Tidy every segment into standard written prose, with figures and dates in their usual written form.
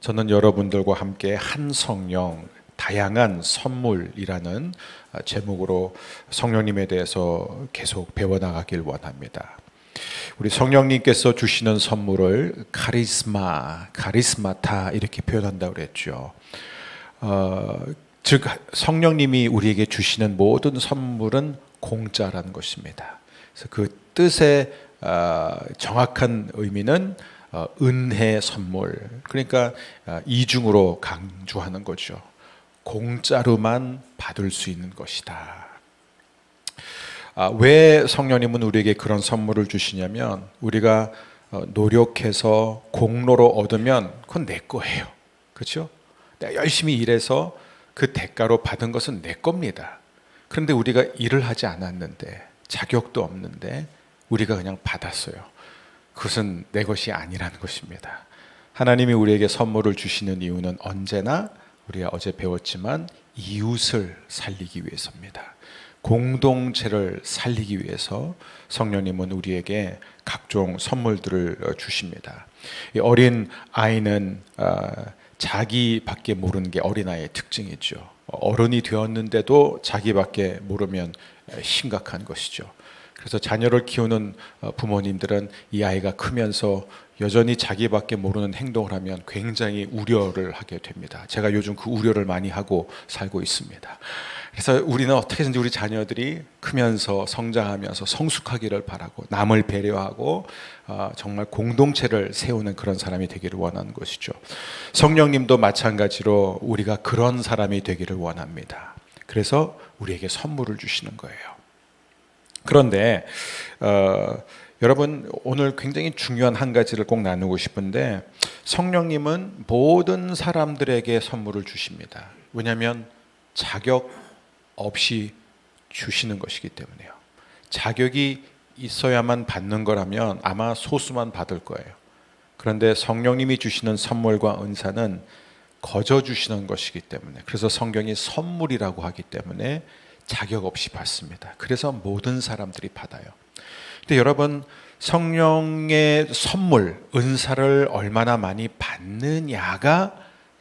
저는 여러분들과 함께 한 성령, 다양한 선물이라는 제목으로 성령님에 대해서 계속 배워나가길 원합니다. 우리 성령님께서 주시는 선물을 카리스마타 이렇게 표현한다고 그랬죠. 즉 성령님이 우리에게 주시는 모든 선물은 공짜라는 것입니다. 그래서 그 뜻의 정확한 의미는 은혜 선물, 그러니까 이중으로 강조하는 거죠. 공짜로만 받을 수 있는 것이다. 왜 성령님은 우리에게 그런 선물을 주시냐면, 우리가 노력해서 공로로 얻으면 그건 내 거예요. 그렇죠? 내가 열심히 일해서 그 대가로 받은 것은 내 겁니다. 그런데 우리가 일을 하지 않았는데, 자격도 없는데 우리가 그냥 받았어요. 그것은 내 것이 아니라는 것입니다. 하나님이 우리에게 선물을 주시는 이유는 언제나 우리가 어제 배웠지만 이웃을 살리기 위해서입니다. 공동체를 살리기 위해서 성령님은 우리에게 각종 선물들을 주십니다. 이 어린 아이는 자기밖에 모르는 게 어린아이의 특징이죠. 어른이 되었는데도 자기밖에 모르면 심각한 것이죠. 그래서 자녀를 키우는 부모님들은 이 아이가 크면서 여전히 자기밖에 모르는 행동을 하면 굉장히 우려를 하게 됩니다. 제가 요즘 그 우려를 많이 하고 살고 있습니다. 그래서 우리는 어떻게든지 우리 자녀들이 크면서 성장하면서 성숙하기를 바라고, 남을 배려하고 정말 공동체를 세우는 그런 사람이 되기를 원하는 것이죠. 성령님도 마찬가지로 우리가 그런 사람이 되기를 원합니다. 그래서 우리에게 선물을 주시는 거예요. 그런데 여러분, 오늘 굉장히 중요한 한 가지를 꼭 나누고 싶은데, 성령님은 모든 사람들에게 선물을 주십니다. 왜냐하면 자격 없이 주시는 것이기 때문에요. 자격이 있어야만 받는 거라면 아마 소수만 받을 거예요. 그런데 성령님이 주시는 선물과 은사는 거저 주시는 것이기 때문에, 그래서 성경이 선물이라고 하기 때문에 자격 없이 받습니다. 그래서 모든 사람들이 받아요. 근데 여러분, 성령의 선물, 은사를 얼마나 많이 받느냐가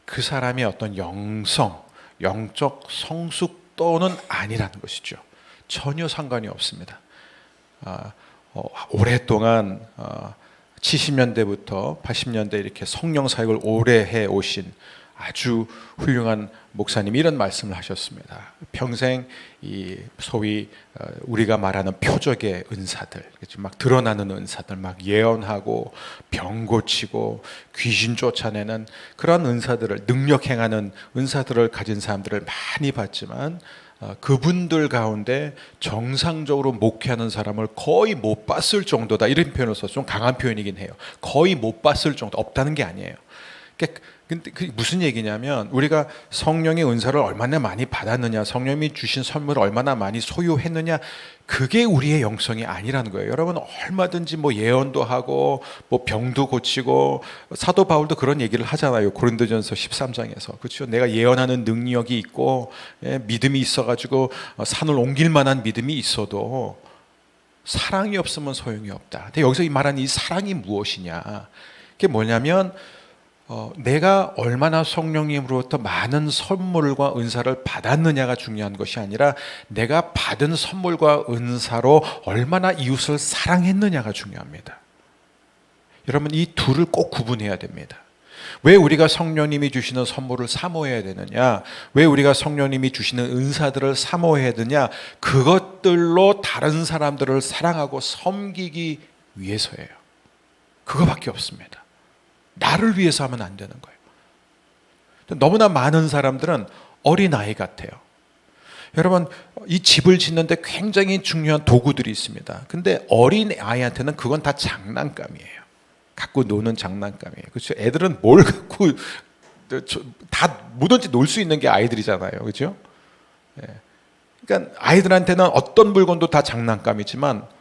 그 사람의 어떤 영적 성숙도는 아니라는 것이죠. 전혀 상관이 없습니다. 오랫동안 70년대부터 80년대 이렇게 성령 사역을 오래 해 오신 아주 훌륭한 목사님이 이런 말씀을 하셨습니다. 평생 이 소위 우리가 말하는 표적의 은사들, 막 드러나는 은사들, 막 예언하고 병 고치고 귀신 쫓아내는 그런 은사들을, 능력 행하는 은사들을 가진 사람들을 많이 봤지만 그분들 가운데 정상적으로 목회하는 사람을 거의 못 봤을 정도다, 이런 표현을 써서 좀 강한 표현이긴 해요. 거의 못 봤을 정도, 없다는 게 아니에요. 근데 그게 무슨 얘기냐면, 우리가 성령의 은사를 얼마나 많이 받았느냐, 성령이 주신 선물을 얼마나 많이 소유했느냐, 그게 우리의 영성이 아니라는 거예요. 여러분, 얼마든지 뭐 예언도 하고 뭐 병도 고치고, 사도 바울도 그런 얘기를 하잖아요. 고린도전서 13장에서. 그렇죠? 내가 예언하는 능력이 있고 믿음이 있어가지고 산을 옮길 만한 믿음이 있어도 사랑이 없으면 소용이 없다. 근데 여기서 말하는 이 사랑이 무엇이냐, 그게 뭐냐면 내가 얼마나 성령님으로부터 많은 선물과 은사를 받았느냐가 중요한 것이 아니라, 내가 받은 선물과 은사로 얼마나 이웃을 사랑했느냐가 중요합니다. 여러분, 이 둘을 꼭 구분해야 됩니다. 왜 우리가 성령님이 주시는 선물을 사모해야 되느냐, 왜 우리가 성령님이 주시는 은사들을 사모해야 되느냐, 그것들로 다른 사람들을 사랑하고 섬기기 위해서예요. 그거밖에 없습니다. 나를 위해서 하면 안 되는 거예요. 너무나 많은 사람들은 어린아이 같아요. 여러분, 이 집을 짓는데 굉장히 중요한 도구들이 있습니다. 근데 어린아이한테는 그건 다 장난감이에요. 갖고 노는 장난감이에요. 그렇죠? 애들은 뭘 갖고 다 뭐든지 놀 수 있는 게 아이들이잖아요. 그렇죠? 그러니까 아이들한테는 어떤 물건도 다 장난감이지만,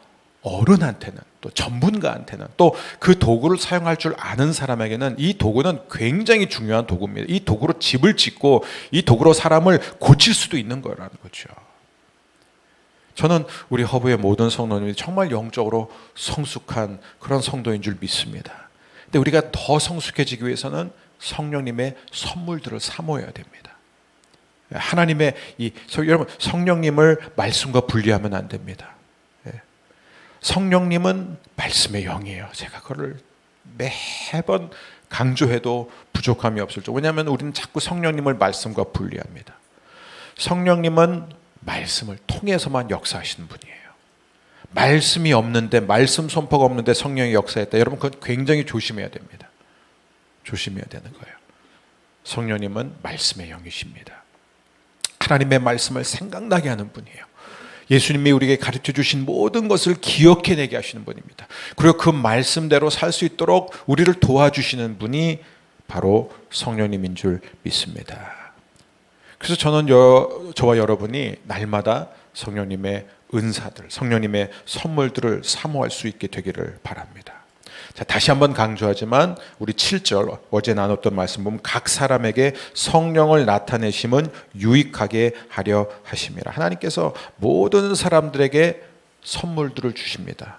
어른한테는, 또 전문가한테는, 또 그 도구를 사용할 줄 아는 사람에게는 이 도구는 굉장히 중요한 도구입니다. 이 도구로 집을 짓고 이 도구로 사람을 고칠 수도 있는 거라는 거죠. 저는 우리 허브의 모든 성도님이 정말 영적으로 성숙한 그런 성도인 줄 믿습니다. 근데 우리가 더 성숙해지기 위해서는 성령님의 선물들을 사모해야 됩니다. 하나님의 여러분, 성령님을 말씀과 분리하면 안 됩니다. 성령님은 말씀의 영이에요. 제가 그거를 매번 강조해도 부족함이 없을 줄. 왜냐하면 우리는 자꾸 성령님을 말씀과 분리합니다. 성령님은 말씀을 통해서만 역사하시는 분이에요. 말씀이 없는데, 말씀 선포가 없는데 성령이 역사했다. 여러분, 그건 굉장히 조심해야 됩니다. 조심해야 되는 거예요. 성령님은 말씀의 영이십니다. 하나님의 말씀을 생각나게 하는 분이에요. 예수님이 우리에게 가르쳐 주신 모든 것을 기억해내게 하시는 분입니다. 그리고 그 말씀대로 살 수 있도록 우리를 도와주시는 분이 바로 성령님인 줄 믿습니다. 그래서 저는 저와 여러분이 날마다 성령님의 은사들, 성령님의 선물들을 사모할 수 있게 되기를 바랍니다. 자, 다시 한번 강조하지만 우리 7절 어제 나눴던 말씀 보면 각 사람에게 성령을 나타내심은 유익하게 하려 하심이라. 하나님께서 모든 사람들에게 선물들을 주십니다.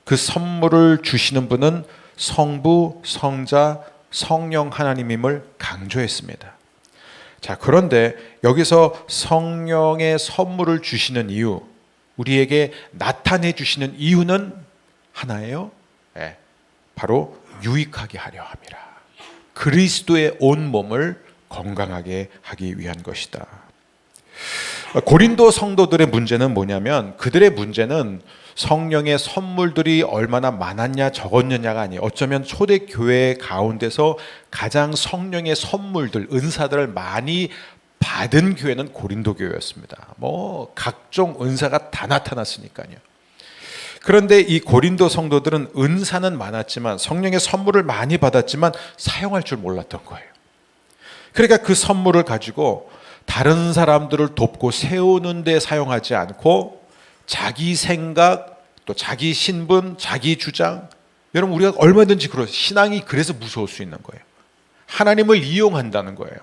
그 선물을 주시는 분은 성부, 성자, 성령 하나님임을 강조했습니다. 자, 그런데 여기서 성령의 선물을 주시는 이유, 우리에게 나타내 주시는 이유는 하나예요. 바로 유익하게 하려 함이라. 그리스도의 온 몸을 건강하게 하기 위한 것이다. 고린도 성도들의 문제는 뭐냐면, 그들의 문제는 성령의 선물들이 얼마나 많았냐 적었느냐가 아니에요. 어쩌면 초대교회 가운데서 가장 성령의 선물들, 은사들을 많이 받은 교회는 고린도 교회였습니다. 각종 은사가 다 나타났으니까요. 그런데 이 고린도 성도들은 은사는 많았지만, 성령의 선물을 많이 받았지만 사용할 줄 몰랐던 거예요. 그러니까 그 선물을 가지고 다른 사람들을 돕고 세우는 데 사용하지 않고 자기 생각, 또 자기 신분, 자기 주장. 여러분, 우리가 얼마든지 신앙이 그래서 무서울 수 있는 거예요. 하나님을 이용한다는 거예요.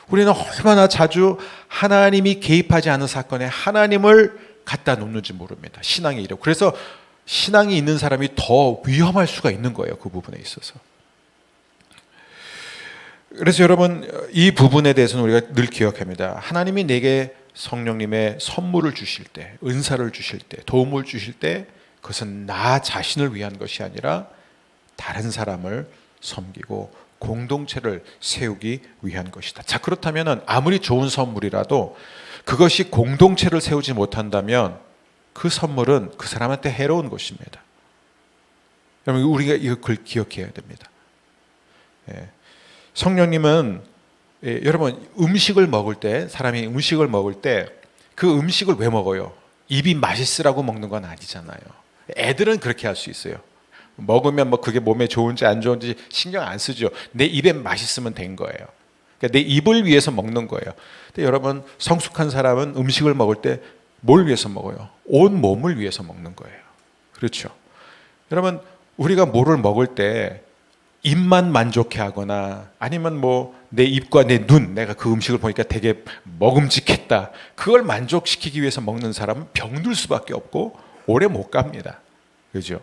우리는 얼마나 자주 하나님이 개입하지 않은 사건에 하나님을 갖다 놓는지 모릅니다. 신앙의 이력. 그래서 신앙이 있는 사람이 더 위험할 수가 있는 거예요. 그 부분에 있어서. 그래서 여러분, 이 부분에 대해서는 우리가 늘 기억합니다. 하나님이 내게 성령님의 선물을 주실 때, 은사를 주실 때, 도움을 주실 때, 그것은 나 자신을 위한 것이 아니라 다른 사람을 섬기고 공동체를 세우기 위한 것이다. 자, 그렇다면 아무리 좋은 선물이라도 그것이 공동체를 세우지 못한다면 그 선물은 그 사람한테 해로운 것입니다. 여러분, 우리가 이걸 기억해야 됩니다. 성령님은 여러분, 음식을 먹을 때, 사람이 음식을 먹을 때 그 음식을 왜 먹어요? 입이 맛있으라고 먹는 건 아니잖아요. 애들은 그렇게 할 수 있어요. 먹으면 그게 몸에 좋은지 안 좋은지 신경 안 쓰죠. 내 입에 맛있으면 된 거예요. 그러니까 내 입을 위해서 먹는 거예요. 근데 여러분, 성숙한 사람은 음식을 먹을 때 뭘 위해서 먹어요? 온 몸을 위해서 먹는 거예요. 그렇죠? 여러분, 우리가 뭐를 먹을 때 입만 만족해 하거나 아니면 내 입과 내 눈, 내가 그 음식을 보니까 되게 먹음직했다, 그걸 만족시키기 위해서 먹는 사람은 병들 수밖에 없고 오래 못 갑니다. 그렇죠?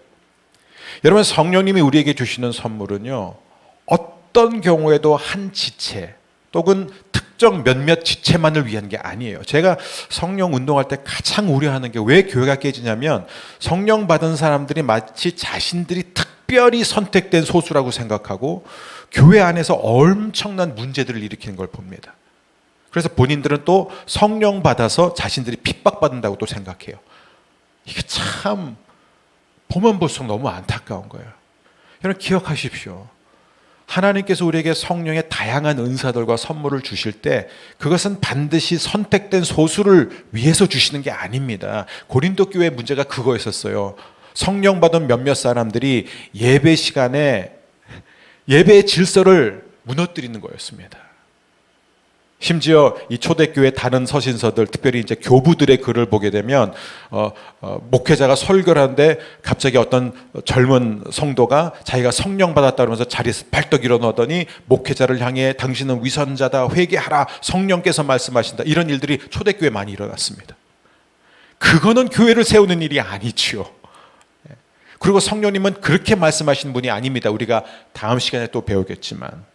여러분, 성령님이 우리에게 주시는 선물은요, 어떤 경우에도 한 지체 또는 특정 몇몇 지체만을 위한 게 아니에요. 제가 성령 운동할 때 가장 우려하는 게, 왜 교회가 깨지냐면 성령 받은 사람들이 마치 자신들이 특별히 선택된 소수라고 생각하고 교회 안에서 엄청난 문제들을 일으키는 걸 봅니다. 그래서 본인들은 또 성령 받아서 자신들이 핍박받는다고 또 생각해요. 이게 참 보면 볼수록 너무 안타까운 거예요. 여러분, 기억하십시오. 하나님께서 우리에게 성령의 다양한 은사들과 선물을 주실 때 그것은 반드시 선택된 소수를 위해서 주시는 게 아닙니다. 고린도 교회의 문제가 그거였었어요. 성령 받은 몇몇 사람들이 예배 시간에 예배의 질서를 무너뜨리는 거였습니다. 심지어 이 초대교회 다른 서신서들, 특별히 이제 교부들의 글을 보게 되면 목회자가 설교를 하는데 갑자기 어떤 젊은 성도가 자기가 성령 받았다 그러면서 자리에서 발떡 일어나더니 목회자를 향해 당신은 위선자다, 회개하라, 성령께서 말씀하신다, 이런 일들이 초대교회에 많이 일어났습니다. 그거는 교회를 세우는 일이 아니지요. 그리고 성령님은 그렇게 말씀하시는 분이 아닙니다. 우리가 다음 시간에 또 배우겠지만,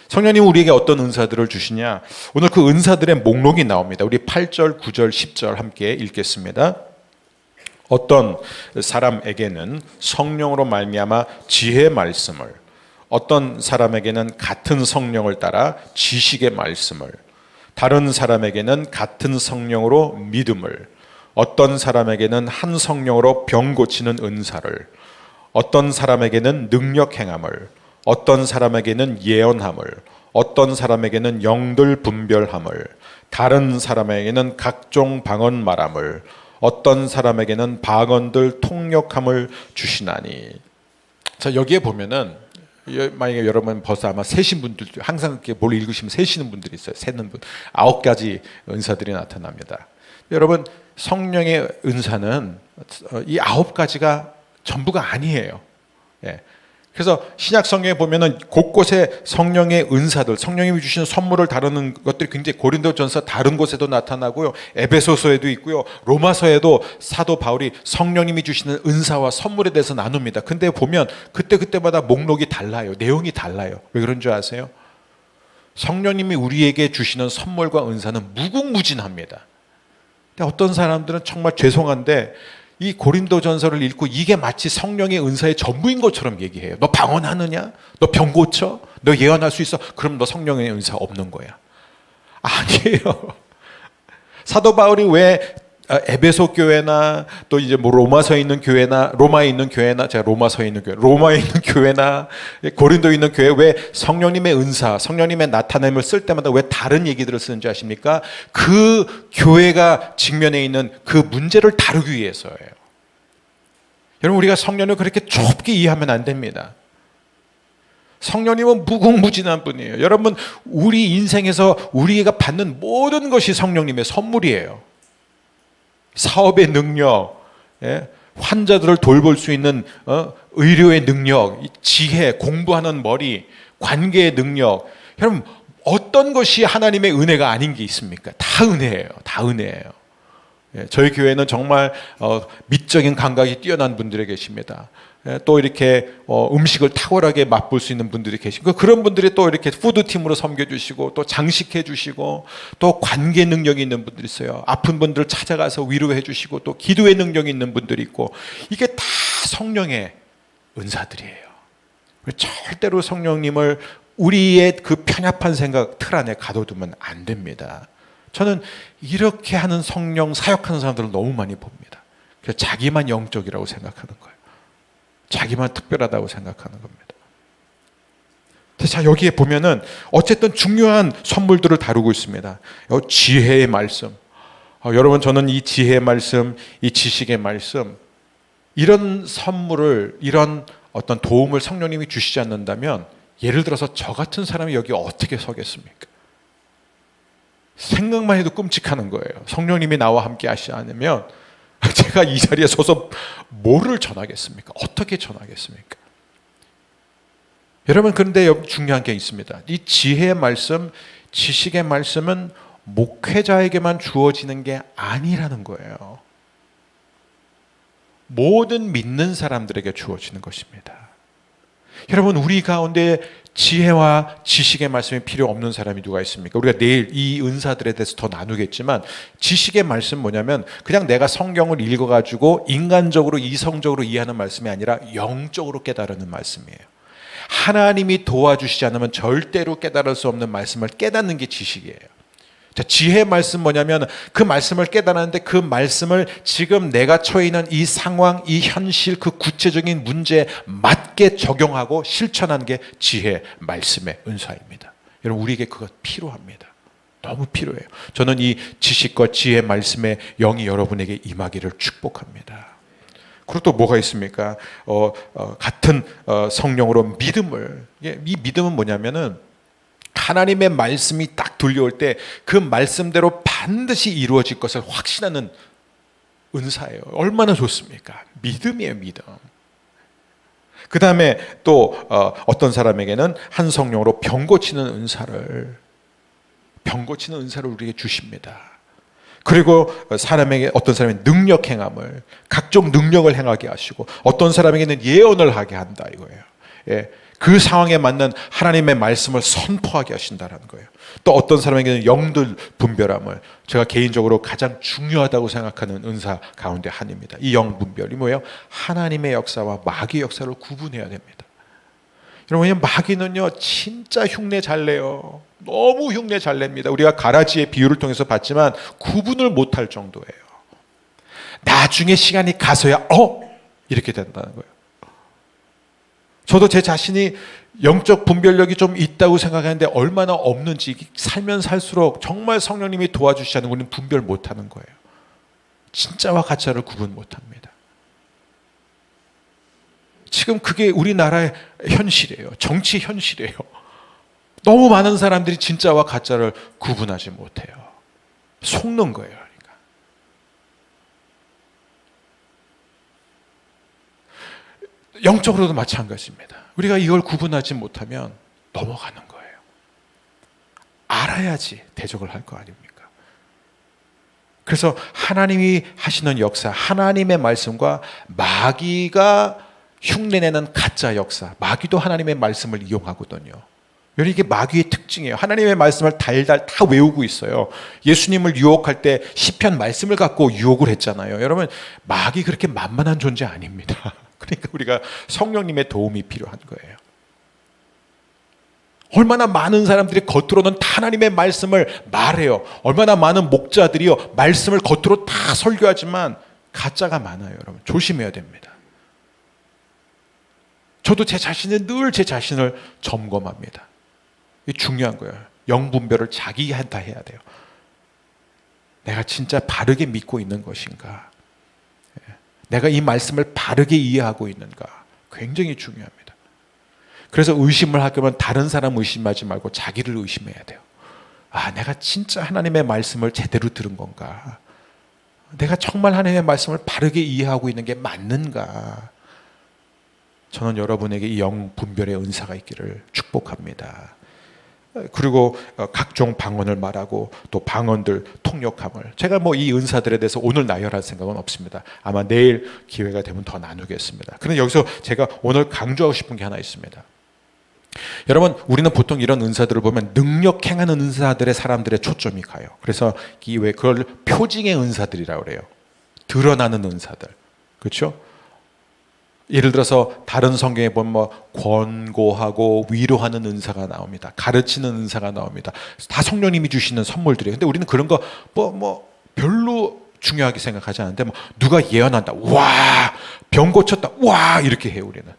성령님 우리에게 어떤 은사들을 주시냐? 오늘 그 은사들의 목록이 나옵니다. 우리 8절, 9절, 10절 함께 읽겠습니다. 어떤 사람에게는 성령으로 말미암아 지혜의 말씀을, 어떤 사람에게는 같은 성령을 따라 지식의 말씀을, 다른 사람에게는 같은 성령으로 믿음을, 어떤 사람에게는 한 성령으로 병 고치는 은사를, 어떤 사람에게는 능력 행함을, 어떤 사람에게는 예언함을, 어떤 사람에게는 영들 분별함을, 다른 사람에게는 각종 방언 말함을, 어떤 사람에게는 방언들 통역함을 주시나니. 자, 여기에 보면은 만약에 여러분 벌써 아마 세신 분들, 항상 이렇게 뭘 읽으시면 세시는 분들이 있어요. 세는 분 9가지 은사들이 나타납니다. 여러분, 성령의 은사는 이 9가지가 전부가 아니에요. 예. 그래서 신약 성경에 보면은 곳곳에 성령의 은사들, 성령님이 주시는 선물을 다루는 것들이 굉장히 고린도전서 다른 곳에도 나타나고요, 에베소서에도 있고요, 로마서에도 사도 바울이 성령님이 주시는 은사와 선물에 대해서 나눕니다. 근데 보면 그때마다 목록이 달라요. 내용이 달라요. 왜 그런 줄 아세요? 성령님이 우리에게 주시는 선물과 은사는 무궁무진합니다. 근데 어떤 사람들은 정말 죄송한데 이 고린도전서를 읽고 이게 마치 성령의 은사의 전부인 것처럼 얘기해요. 너 방언하느냐? 너 병 고쳐? 너 예언할 수 있어? 그럼 너 성령의 은사 없는 거야. 아니에요. 사도 바울이 왜 에베소 교회나 또 이제 뭐 로마서에 있는 교회나 로마에 있는 교회나, 제가 로마서에 있는 교회, 로마에 있는 교회나 고린도에 있는 교회 왜 성령님의 은사, 성령님의 나타냄을 쓸 때마다 왜 다른 얘기들을 쓰는지 아십니까? 그 교회가 직면해 있는 그 문제를 다루기 위해서예요. 여러분, 우리가 성령을 그렇게 좁게 이해하면 안 됩니다. 성령님은 무궁무진한 분이에요. 여러분, 우리 인생에서 우리가 받는 모든 것이 성령님의 선물이에요. 사업의 능력, 환자들을 돌볼 수 있는 의료의 능력, 지혜, 공부하는 머리, 관계의 능력. 여러분, 어떤 것이 하나님의 은혜가 아닌 게 있습니까? 다 은혜예요. 다 은혜예요. 저희 교회는 정말 미적인 감각이 뛰어난 분들이 계십니다. 또 이렇게 음식을 탁월하게 맛볼 수 있는 분들이 계시고, 그런 분들이 또 이렇게 푸드팀으로 섬겨주시고 또 장식해 주시고 또 관계 능력이 있는 분들이 있어요. 아픈 분들을 찾아가서 위로해 주시고 또 기도의 능력이 있는 분들이 있고, 이게 다 성령의 은사들이에요. 절대로 성령님을 우리의 그 편협한 생각 틀 안에 가둬두면 안 됩니다. 저는 이렇게 하는 성령 사역하는 사람들을 너무 많이 봅니다. 그래서 자기만 영적이라고 생각하는 거예요. 자기만 특별하다고 생각하는 겁니다. 자, 여기에 보면은 어쨌든 중요한 선물들을 다루고 있습니다. 지혜의 말씀. 여러분, 저는 이 지혜의 말씀, 이 지식의 말씀, 이런 선물을, 이런 어떤 도움을 성령님이 주시지 않는다면, 예를 들어서 저 같은 사람이 여기 어떻게 서겠습니까? 생각만 해도 끔찍하는 거예요. 성령님이 나와 함께 하시지 않으면 제가 이 자리에 서서 뭐를 전하겠습니까? 어떻게 전하겠습니까? 여러분, 그런데 중요한 게 있습니다. 이 지혜의 말씀, 지식의 말씀은 목회자에게만 주어지는 게 아니라는 거예요. 모든 믿는 사람들에게 주어지는 것입니다. 여러분, 우리 가운데 지혜와 지식의 말씀이 필요 없는 사람이 누가 있습니까? 우리가 내일 이 은사들에 대해서 더 나누겠지만, 지식의 말씀 뭐냐면 그냥 내가 성경을 읽어가지고 인간적으로 이성적으로 이해하는 말씀이 아니라 영적으로 깨달는 말씀이에요. 하나님이 도와주시지 않으면 절대로 깨달을 수 없는 말씀을 깨닫는 게 지식이에요. 자, 지혜의 말씀 뭐냐면 그 말씀을 깨달았는데 그 말씀을 지금 내가 처해 있는 이 상황, 이 현실, 그 구체적인 문제에 맞게 적용하고 실천하는 게 지혜 말씀의 은사입니다. 여러분, 우리에게 그것 필요합니다. 너무 필요해요. 저는 이 지식과 지혜 말씀의 영이 여러분에게 임하기를 축복합니다. 그리고 또 뭐가 있습니까? 같은 성령으로 믿음을, 이 믿음은 뭐냐면은 하나님의 말씀이 딱 들려올 때 그 말씀대로 반드시 이루어질 것을 확신하는 은사예요. 얼마나 좋습니까? 믿음이에요, 믿음. 그 다음에 또 어떤 사람에게는 한 성령으로 병 고치는 은사를 우리에게 주십니다. 그리고 사람에게, 어떤 사람의 능력 행함을, 각종 능력을 행하게 하시고, 어떤 사람에게는 예언을 하게 한다 이거예요. 예. 그 상황에 맞는 하나님의 말씀을 선포하게 하신다는 거예요. 또 어떤 사람에게는 영들 분별함을, 제가 개인적으로 가장 중요하다고 생각하는 은사 가운데 하나입니다. 이 영 분별이 뭐예요? 하나님의 역사와 마귀의 역사를 구분해야 됩니다. 여러분, 마귀는요 진짜 흉내 잘 내요. 너무 흉내 잘 냅니다. 우리가 가라지의 비유를 통해서 봤지만 구분을 못할 정도예요. 나중에 시간이 가서야 이렇게 된다는 거예요. 저도 제 자신이 영적 분별력이 좀 있다고 생각하는데 얼마나 없는지, 살면 살수록 정말 성령님이 도와주시지 않으면 우리는 분별 못하는 거예요. 진짜와 가짜를 구분 못합니다. 지금 그게 우리나라의 현실이에요. 정치 현실이에요. 너무 많은 사람들이 진짜와 가짜를 구분하지 못해요. 속는 거예요. 그러니까. 영적으로도 마찬가지입니다. 우리가 이걸 구분하지 못하면 넘어가는 거예요. 알아야지 대적을 할 거 아닙니까? 그래서 하나님이 하시는 역사, 하나님의 말씀과 마귀가 흉내내는 가짜 역사, 마귀도 하나님의 말씀을 이용하거든요. 여러분, 이게 마귀의 특징이에요. 하나님의 말씀을 달달 다 외우고 있어요. 예수님을 유혹할 때 시편 말씀을 갖고 유혹을 했잖아요. 여러분, 마귀 그렇게 만만한 존재 아닙니다. 그러니까 우리가 성령님의 도움이 필요한 거예요. 얼마나 많은 사람들이 겉으로는 다 하나님의 말씀을 말해요. 얼마나 많은 목자들이요 말씀을 겉으로 다 설교하지만 가짜가 많아요. 여러분, 조심해야 됩니다. 저도 제 자신을 점검합니다. 이게 중요한 거예요. 영분별을 자기한테 해야 돼요. 내가 진짜 바르게 믿고 있는 것인가? 내가 이 말씀을 바르게 이해하고 있는가? 굉장히 중요합니다. 그래서 의심을 할 거면 다른 사람 의심하지 말고 자기를 의심해야 돼요. 내가 진짜 하나님의 말씀을 제대로 들은 건가? 내가 정말 하나님의 말씀을 바르게 이해하고 있는 게 맞는가? 저는 여러분에게 이 영 분별의 은사가 있기를 축복합니다. 그리고 각종 방언을 말하고 또 방언들 통역함을, 제가 이 은사들에 대해서 오늘 나열할 생각은 없습니다. 아마 내일 기회가 되면 더 나누겠습니다. 그런데 여기서 제가 오늘 강조하고 싶은 게 하나 있습니다. 여러분, 우리는 보통 이런 은사들을 보면 능력 행하는 은사들의 사람들의 초점이 가요. 그래서 왜 그걸 표징의 은사들이라고 그래요. 드러나는 은사들, 그렇죠? 예를 들어서 다른 성경에 보면 권고하고 위로하는 은사가 나옵니다. 가르치는 은사가 나옵니다. 다 성령님이 주시는 선물들이에요. 근데 우리는 그런 거 별로 중요하게 생각하지 않는데 누가 예언한다, 와, 병 고쳤다, 와, 이렇게 해요 우리는.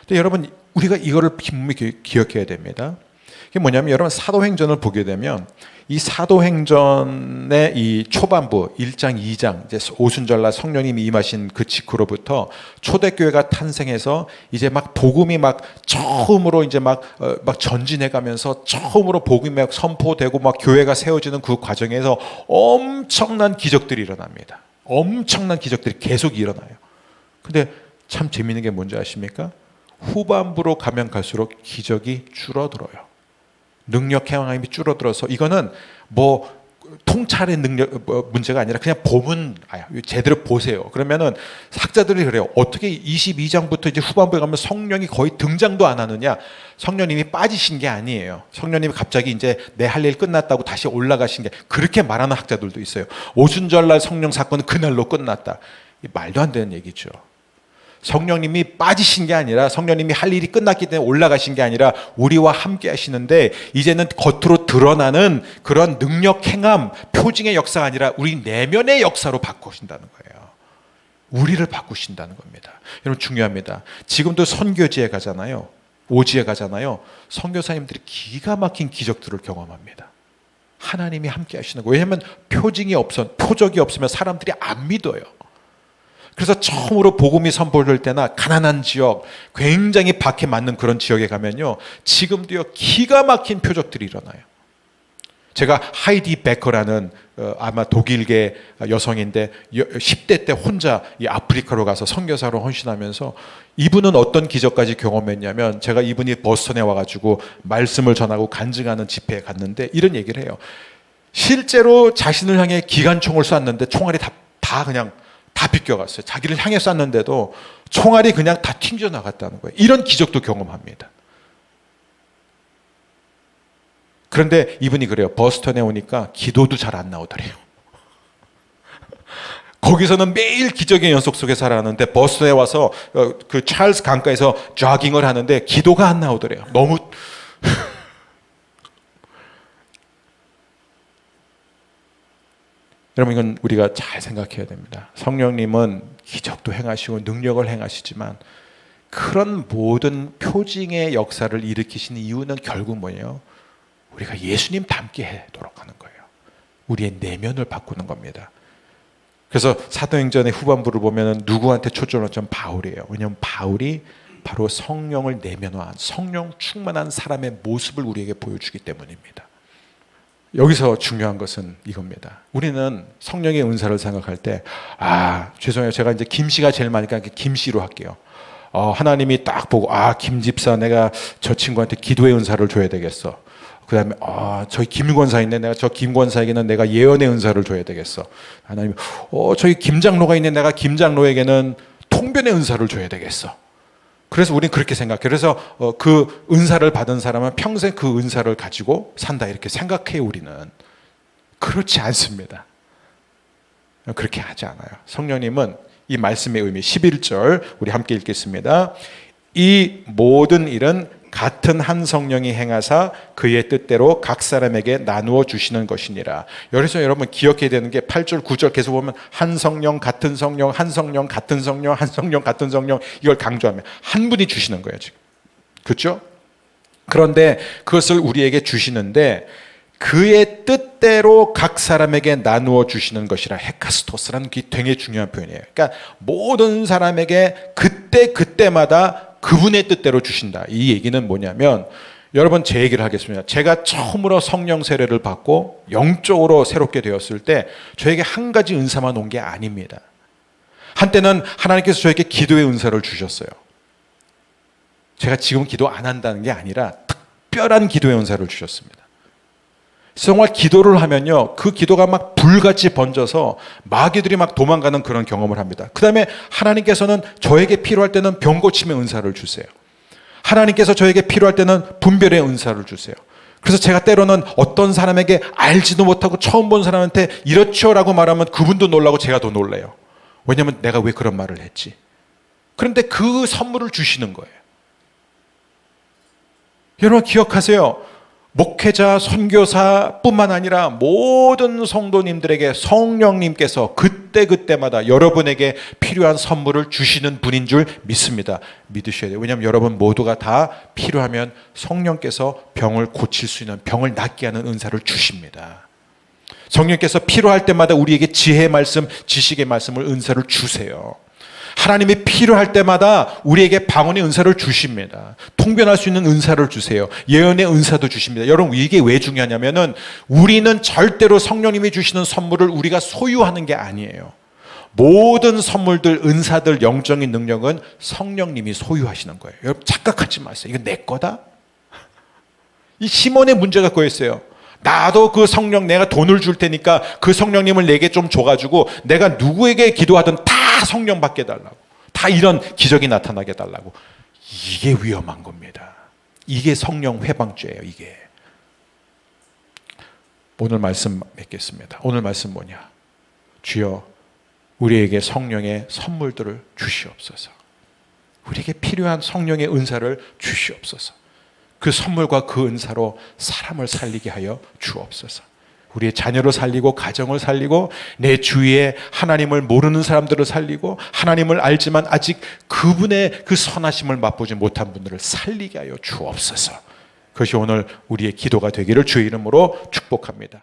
근데 여러분, 우리가 이거를 분명히 기억해야 됩니다. 이게 뭐냐면, 여러분, 사도행전을 보게 되면 이 사도행전의 이 초반부 1장 2장, 이제 오순절날 성령님이 임하신 그 직후로부터 초대교회가 탄생해서 이제 복음이 처음으로 이제 전진해 가면서 처음으로 복음이 선포되고 교회가 세워지는 그 과정에서 엄청난 기적들이 일어납니다. 엄청난 기적들이 계속 일어나요. 근데 참 재미있는 게 뭔지 아십니까? 후반부로 가면 갈수록 기적이 줄어들어요. 능력 행함이 줄어들어서, 이거는 통찰의 능력 문제가 아니라 그냥 보면 제대로 보세요. 그러면은 학자들이 그래요. 어떻게 22장부터 이제 후반부에 가면 성령이 거의 등장도 안 하느냐? 성령님이 빠지신 게 아니에요. 성령님이 갑자기 이제 내 할 일 끝났다고 다시 올라가신 게, 그렇게 말하는 학자들도 있어요. 오순절날 성령 사건은 그날로 끝났다. 말도 안 되는 얘기죠. 성령님이 빠지신 게 아니라, 성령님이 할 일이 끝났기 때문에 올라가신 게 아니라 우리와 함께 하시는데, 이제는 겉으로 드러나는 그런 능력 행함, 표징의 역사가 아니라 우리 내면의 역사로 바꾸신다는 거예요. 우리를 바꾸신다는 겁니다. 여러분, 중요합니다. 지금도 선교지에 가잖아요. 오지에 가잖아요. 선교사님들이 기가 막힌 기적들을 경험합니다. 하나님이 함께 하시는 거예요. 왜냐하면 표적이 없으면 사람들이 안 믿어요. 그래서 처음으로 복음이 선포될 때나 가난한 지역, 굉장히 박해 맞는 그런 지역에 가면요, 지금도요 기가 막힌 표적들이 일어나요. 제가 하이디 베커라는 아마 독일계 여성인데 10대 때 혼자 이 아프리카로 가서 선교사로 헌신하면서, 이분은 어떤 기적까지 경험했냐면, 제가 이분이 버스턴에 와가지고 말씀을 전하고 간증하는 집회에 갔는데 이런 얘기를 해요. 실제로 자신을 향해 기관총을 쐈는데 총알이 다 그냥 다 비껴갔어요. 자기를 향해 쐈는데도 총알이 그냥 다 튕겨 나갔다는 거예요. 이런 기적도 경험합니다. 그런데 이분이 그래요. 버스턴에 오니까 기도도 잘 안 나오더래요. 거기서는 매일 기적의 연속 속에 살아가는데 버스턴에 와서 그 찰스 강가에서 조깅을 하는데 기도가 안 나오더래요. 너무 여러분, 이건 우리가 잘 생각해야 됩니다. 성령님은 기적도 행하시고 능력을 행하시지만 그런 모든 표징의 역사를 일으키시는 이유는 결국 뭐예요? 우리가 예수님 닮게 하도록 하는 거예요. 우리의 내면을 바꾸는 겁니다. 그래서 사도행전의 후반부를 보면 누구한테 초점을 좀 바울이에요. 왜냐하면 바울이 바로 성령을 내면화한 성령 충만한 사람의 모습을 우리에게 보여주기 때문입니다. 여기서 중요한 것은 이겁니다. 우리는 성령의 은사를 생각할 때 죄송해요. 제가 이제 김씨가 제일 많으니까 김씨로 할게요. 하나님이 딱 보고 김 집사 내가 저 친구한테 기도의 은사를 줘야 되겠어. 그 다음에 저기 김 권사 있네. 내가 저 김 권사에게는 내가 예언의 은사를 줘야 되겠어. 하나님 저기 김 장로가 있네. 내가 김 장로에게는 통변의 은사를 줘야 되겠어. 그래서 우리는 그렇게 생각해요. 그래서 그 은사를 받은 사람은 평생 그 은사를 가지고 산다 이렇게 생각해요. 우리는 그렇지 않습니다. 그렇게 하지 않아요. 성령님은 이 말씀의 의미 11절 우리 함께 읽겠습니다. 이 모든 일은 같은 한 성령이 행하사 그의 뜻대로 각 사람에게 나누어 주시는 것이니라. 여기서 여러분 기억해야 되는 게 8절 9절 계속 보면 한 성령 같은 성령 한 성령 같은 성령 한 성령 같은 성령 이걸 강조하면 한 분이 주시는 거예요 지금. 그렇죠? 그런데 그것을 우리에게 주시는데 그의 뜻대로 각 사람에게 나누어 주시는 것이라. 헤카스토스라는 게 되게 중요한 표현이에요. 그러니까 모든 사람에게 그때마다 그분의 뜻대로 주신다. 이 얘기는 뭐냐면 여러분 제 얘기를 하겠습니다. 제가 처음으로 성령 세례를 받고 영적으로 새롭게 되었을 때 저에게 한 가지 은사만 온 게 아닙니다. 한때는 하나님께서 저에게 기도의 은사를 주셨어요. 제가 지금 기도 안 한다는 게 아니라 특별한 기도의 은사를 주셨습니다. 정말 기도를 하면요, 그 기도가 막 불같이 번져서 마귀들이 막 도망가는 그런 경험을 합니다. 그 다음에 하나님께서는 저에게 필요할 때는 병 고침의 은사를 주세요. 하나님께서 저에게 필요할 때는 분별의 은사를 주세요. 그래서 제가 때로는 어떤 사람에게 알지도 못하고 처음 본 사람한테 이렇죠 라고 말하면 그분도 놀라고 제가 더 놀래요. 왜냐하면 내가 왜 그런 말을 했지? 그런데 그 선물을 주시는 거예요. 여러분 기억하세요. 목회자, 선교사뿐만 아니라 모든 성도님들에게 성령님께서 그때마다 여러분에게 필요한 선물을 주시는 분인 줄 믿습니다. 믿으셔야 돼요. 왜냐하면 여러분 모두가 다 필요하면 성령께서 병을 고칠 수 있는, 병을 낫게 하는 은사를 주십니다. 성령께서 필요할 때마다 우리에게 지혜의 말씀, 지식의 말씀을 은사를 주세요. 하나님이 필요할 때마다 우리에게 방언의 은사를 주십니다. 통변할 수 있는 은사를 주세요. 예언의 은사도 주십니다. 여러분 이게 왜 중요하냐면은 우리는 절대로 성령님이 주시는 선물을 우리가 소유하는 게 아니에요. 모든 선물들, 은사들, 영적인 능력은 성령님이 소유하시는 거예요. 여러분 착각하지 마세요. 이거 내 거다? 이 시몬의 문제가 그거였어요. 나도 그 성령, 내가 돈을 줄 테니까 그 성령님을 내게 좀 줘가지고 내가 누구에게 기도하든 다 성령 받게 해달라고, 다 이런 기적이 나타나게 해달라고. 이게 위험한 겁니다. 이게 성령 회방죄예요. 이게. 오늘 말씀 맺겠습니다. 오늘 말씀 뭐냐? 주여 우리에게 성령의 선물들을 주시옵소서. 우리에게 필요한 성령의 은사를 주시옵소서. 그 선물과 그 은사로 사람을 살리게 하여 주옵소서. 우리의 자녀를 살리고 가정을 살리고 내 주위에 하나님을 모르는 사람들을 살리고 하나님을 알지만 아직 그분의 그 선하심을 맛보지 못한 분들을 살리게 하여 주옵소서. 그것이 오늘 우리의 기도가 되기를 주의 이름으로 축복합니다.